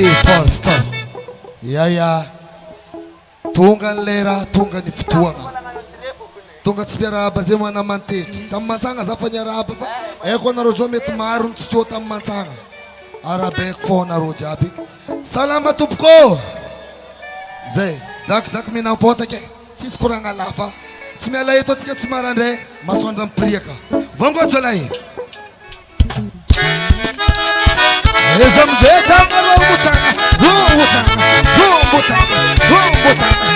Pastor. Yaya. Tunga lera, tunga ni fituanga. Tunga tspera bazema na mantete. Tamansanga zafanya raba. Eko na rojo met marun tsto tamansanga. Arabe fo na rojabi. Salama tupko. Zay, jak mina pota ke. Sis kuranga lafa. Smela ito tsika tsimarande. Maswandam prieka. Vango tsolai. Ezamzeta ngaro mutanga. Mutanga. Mutanga. Mutanga.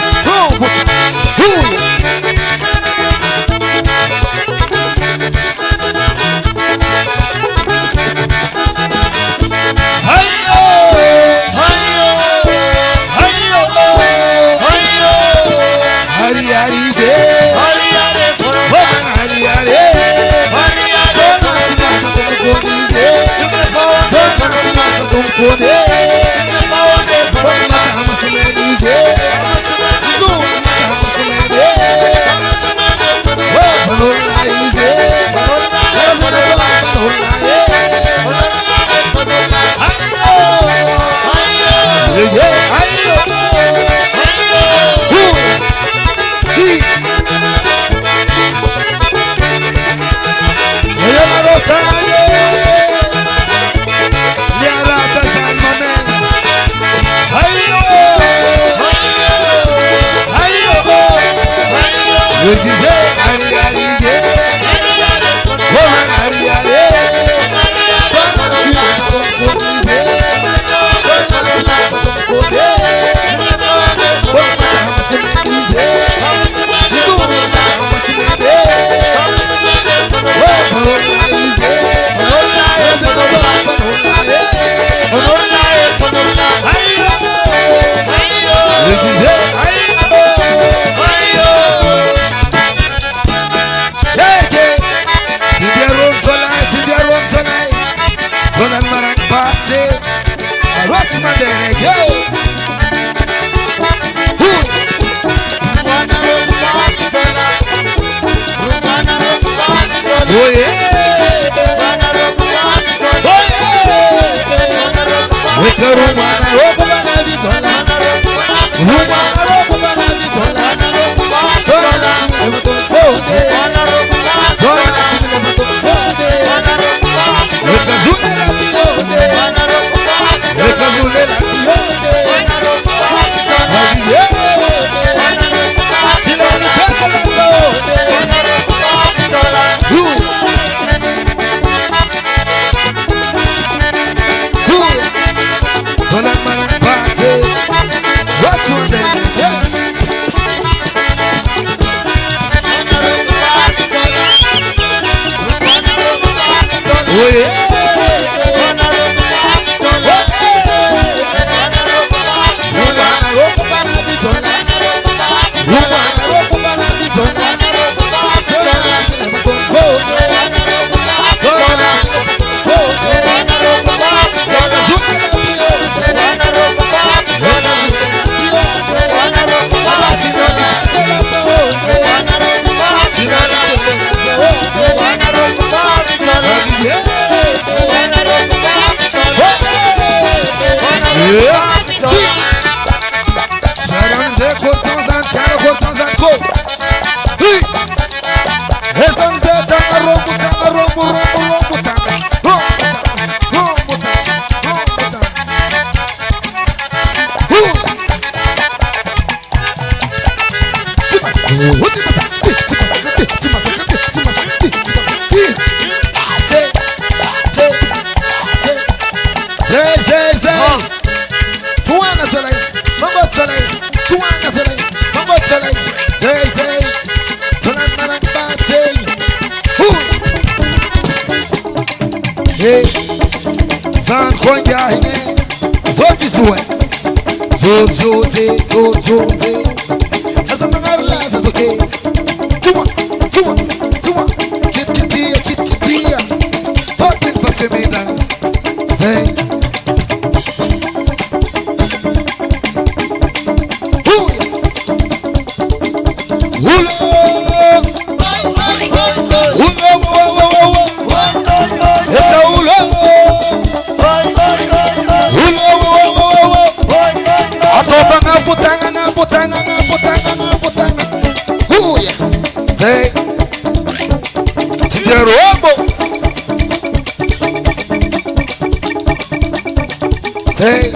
Hey.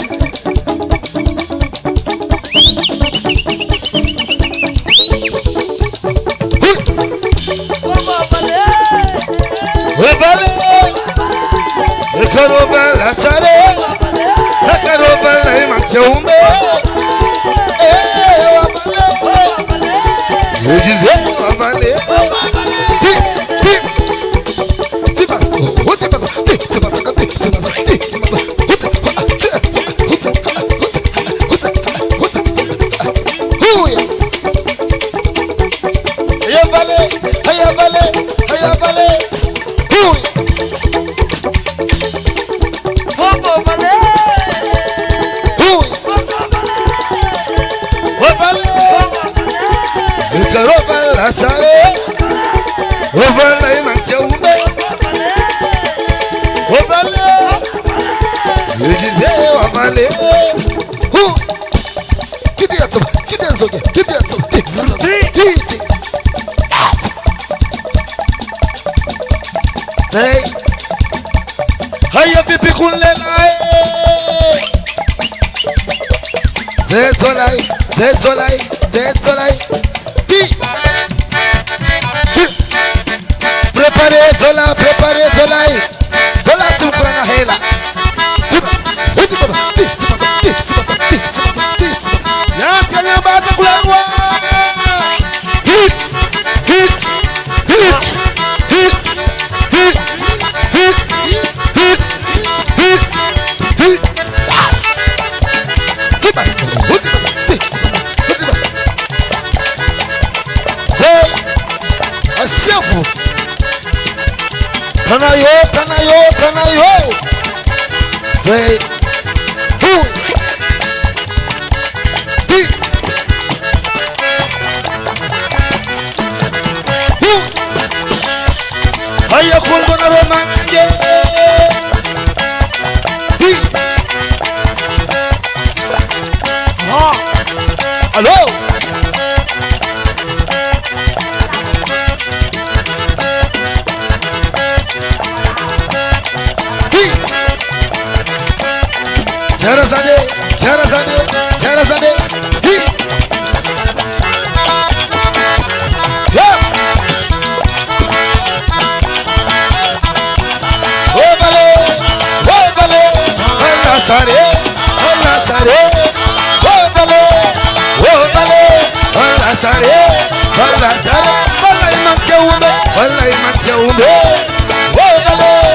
Ekarobel atare, ekarobel imachume, wabale, yegize wabale, Say, vipi kunlelai? Zetolai. Prepare Zolai. Zola tumkurana hela. Yes, kanya bata kulangwa. Tanayo. Say, who? Haya kulbona romanje. Hello. Cherazade, hit. Yeah. Ovale, Nasare, Nasare, Ovale, Nasare, Wallahi mamchaume, Ovale,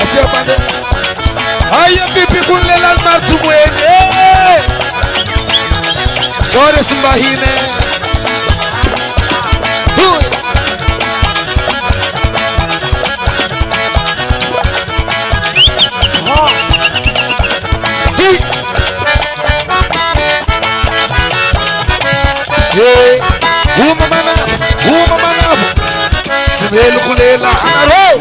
Asepande. Aya vipi kunlela martu mwene. Dore simbahine. Uma manavu. Simelu kulela anaro.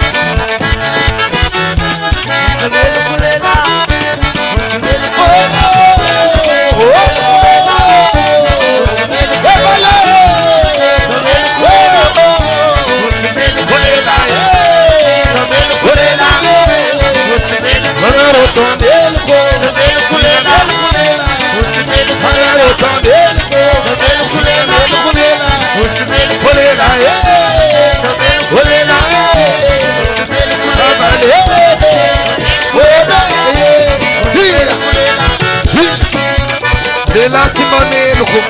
Lelasi maneluko,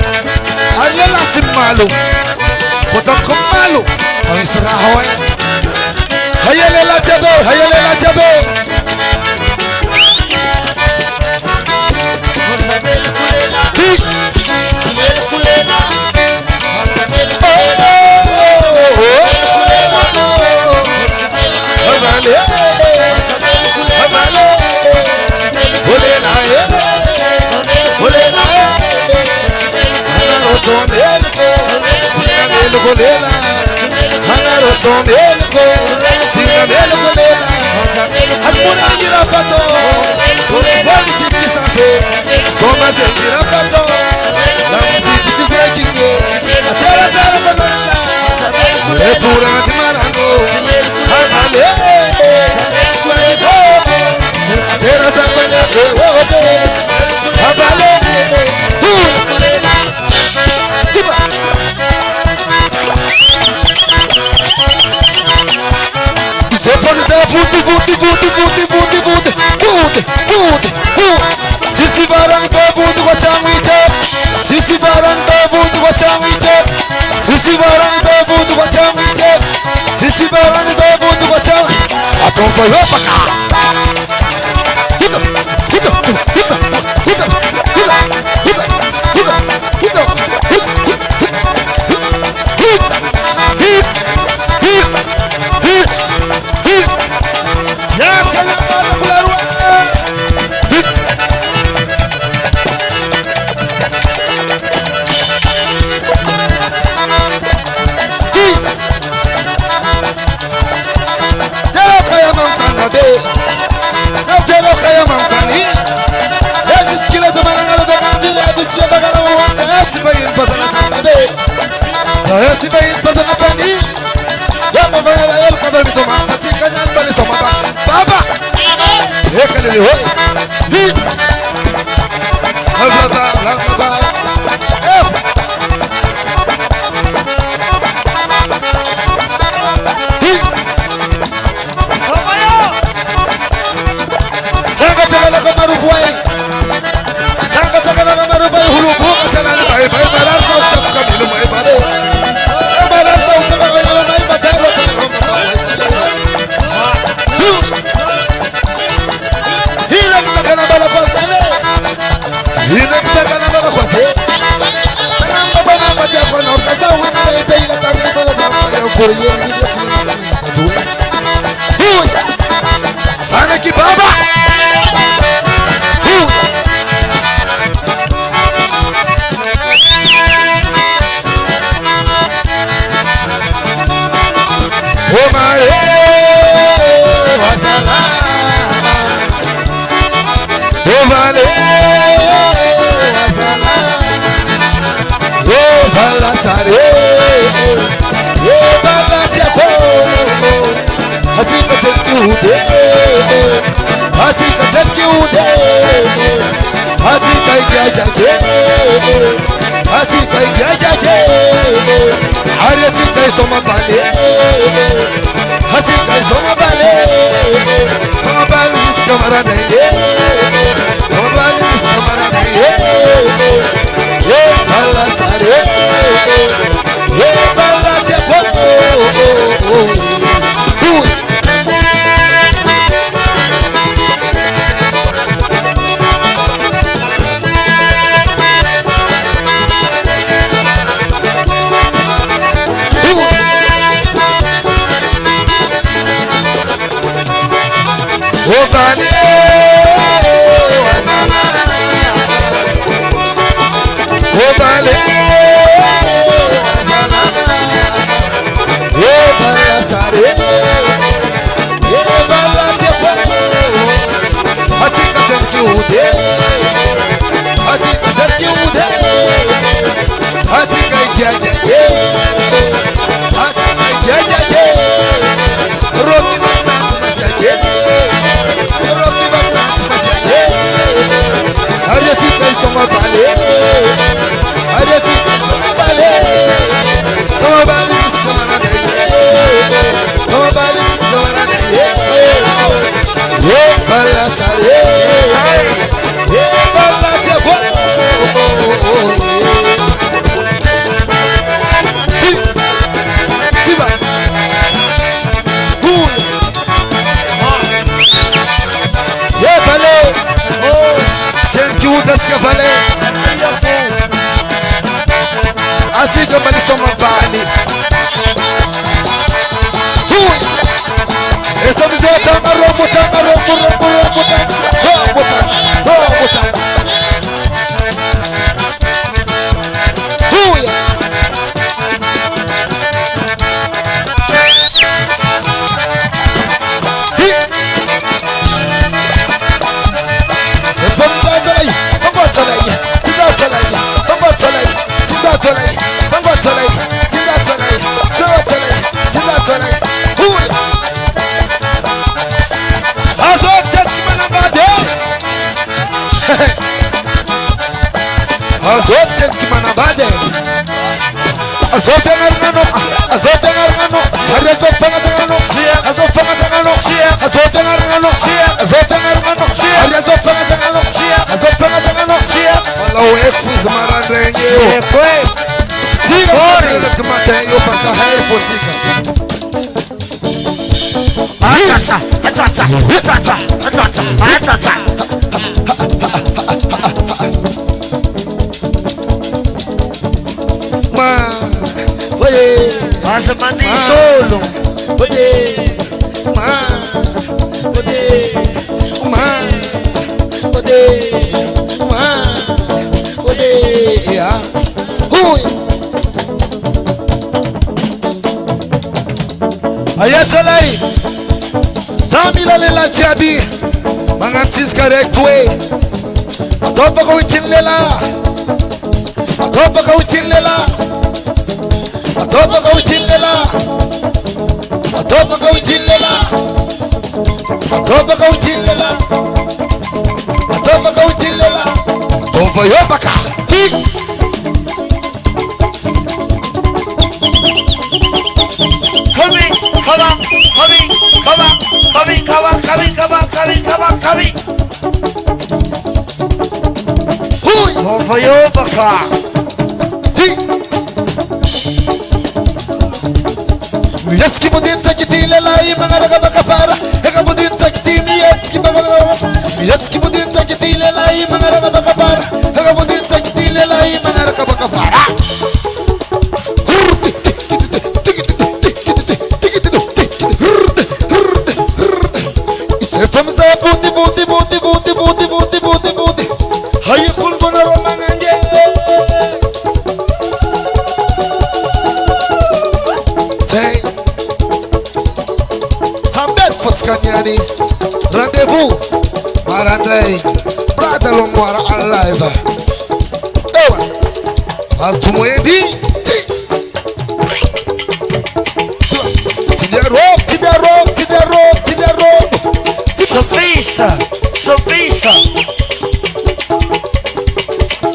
alelasi malu, potam kemalu, pengisrahoy. Hayalela jabe. Somelko, Tina Melkolela, and Munangira Pato, what is this? Soma Zengira Pato, Lamusi is raking it, a Terra Banana, Letura di Marano, Amale, Terra Zapana, Abale, Sisibaran bebud wachamite, Sisibaran bebud wachamite, Sisibaran bebud wachamite, Sisibaran bebud wachamite. Atonfa yopaka. Huda, huda, huda, huda, huda, huda, huda, huda, Sana kibaba. Azov tetski manabade. Azov tetski manabade. Azov yangarngano. Azov yangarngano. Azov fangatangano. Azov fangatangano. Azov yangarngano. Azov yangarngano. Azov fangatangano. Azov fangatangano. Wallahu ekfiz marandenge. Dino kore kumate yo paka hai fosika. Atata, atata, atata, atata, atata. Ma, oye, Asa mandi solo. oye, ma, oye, ma, oye, ma, oye, ya, huy. Ayatollah, Zamila lela jabi, mangantis correct way. Adopa ko itin lela, adopa ko itin lela, adopa ko itin lela, adopa ko itin lela, adopa ko itin lela, adopa ko itin lela, adopa yo baka. Coming, come on, coming, come on, coming, come on, coming, come on, coming, come on, coming. Huy, Over you, Baka. hi. Yaski budin takiti lela i mangaraga baka para. Eka budin takiti mi yaski mangaraga. Yaski budin takiti lela i mangaraga baka para. Eka budin takiti lela i mangaraga baka para. Famza buti buti buti buti buti buti buti buti. Hayi kulbona romanganje. Say, Sambet Foskanyani. Rendezvous. Marandrei. Brother Lomwara alive. Ewa. Altumwendi. Tidia rope, tidia rope, tidia rope, tidia rope. Sofista, sofista.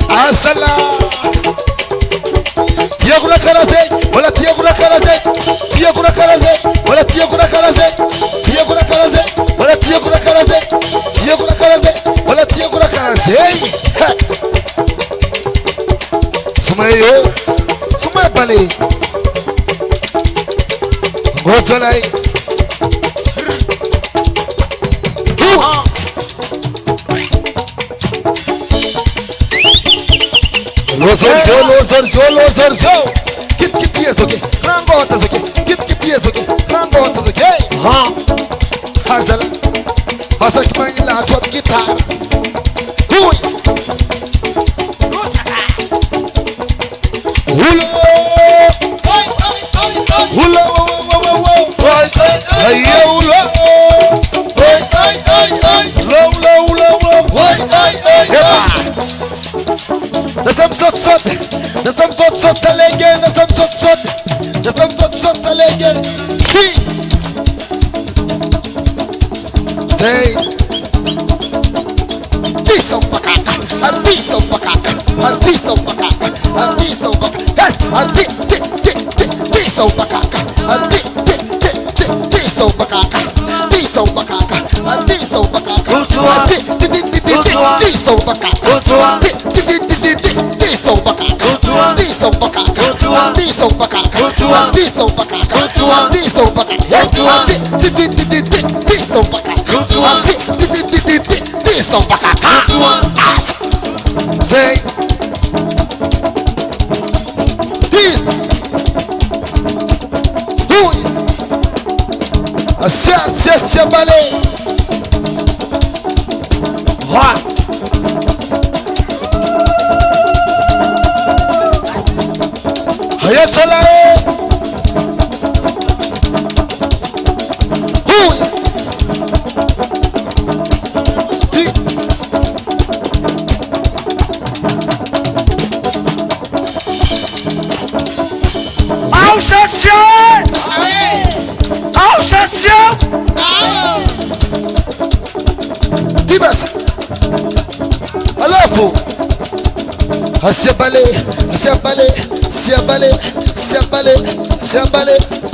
Asala. Tia kuna karaze, wala tia kuna karaze. Tia kuna karaze, wala tia kuna karaze. Tia kuna karaze, wala tia kuna karaze. Tia kuna karaze, wala tia kuna karaze. Sumayo, sumay pali. Gotolay. Loser. Kit yes okay. Rangotas okay. Kit yes okay. Rangotas okay. Hasal. Hasal kimangila chop guitar. Huy. Hula. Hula. Ayo hula. Nasam sot salegen, nasam sot salegen. Say, piso pakaka, and piso pakaka, and piso pakaka, and piso pakaka. Yes, and piso pakaka, and piso pakaka, piso pakaka, and piso pakaka, piso pakaka, piso pakaka. Piso pakaka, piso pakaka, piso pakaka, piso pakaka, yes, piso pakaka, piso pakaka, say, peace, huy, asia balé, One. Ayatollah. Huy. Attention. Dibas. Alafu. Asiabale. Asiabale. Asiabale. Asiabale. Asiabale.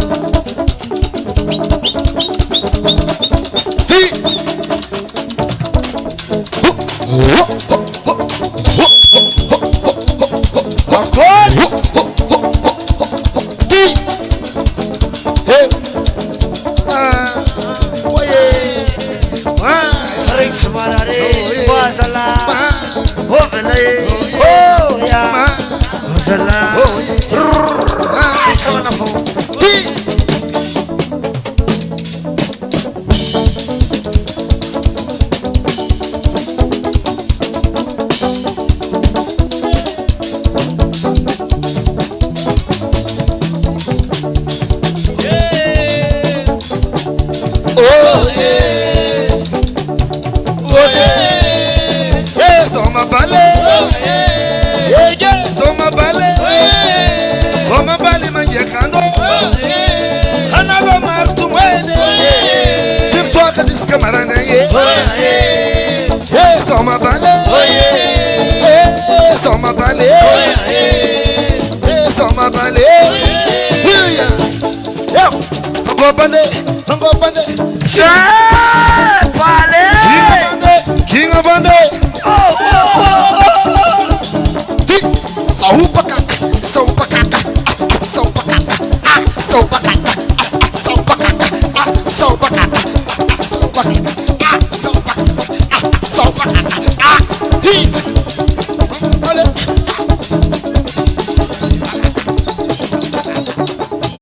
King of Bande. So